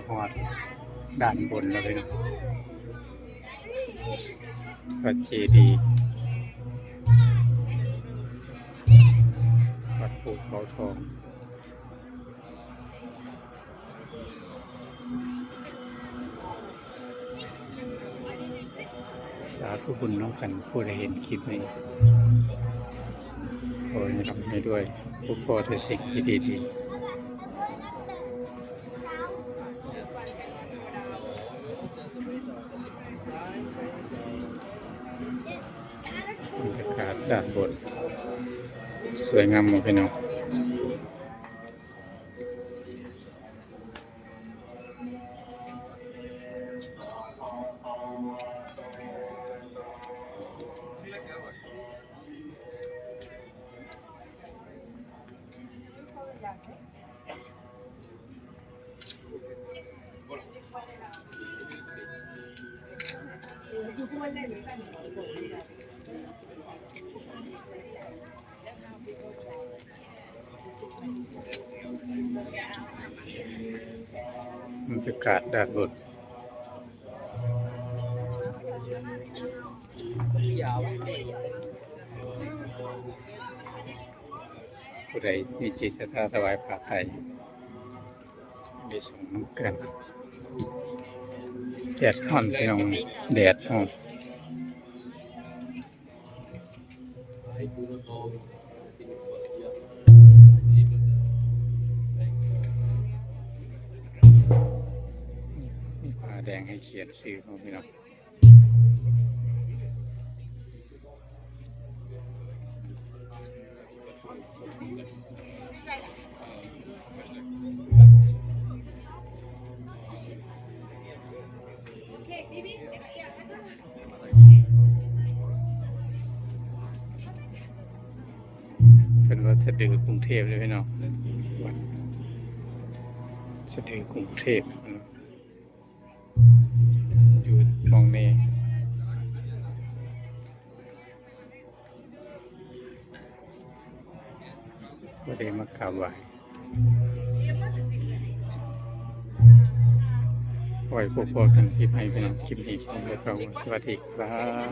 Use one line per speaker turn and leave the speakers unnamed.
ฮอดด้านบนแล้วเลยเนาะพระเจดีย์วัดภูเขาทองสาธุบุญน้องกันผู้ใดเห็นคลิปนี้ขอให้ทำให้ด้วยผู้พ่อแต่สิ่งที่ดีๆบรรยากาศด้านบนสวยงามมากพี่น้องบรรยากาศด้านบนผู้ใดมีจิตศรัทธาถวายผ้าไตรได้ส่งน้ำกันแดดร้อนพี่น้องแดดร้อนมีผ้าแดงให้เขียนชื่อของพี่น้องเป็นวัดสะดือกรุงเทพเลยพี่น้องวัดสะดือกรุงเทพอยู่มองนี้ก็ได้มากราบไหว้ไว้พบกันคลิปให้พี่น้องคลิปนี้ผมจะต้องสวัสดีครับ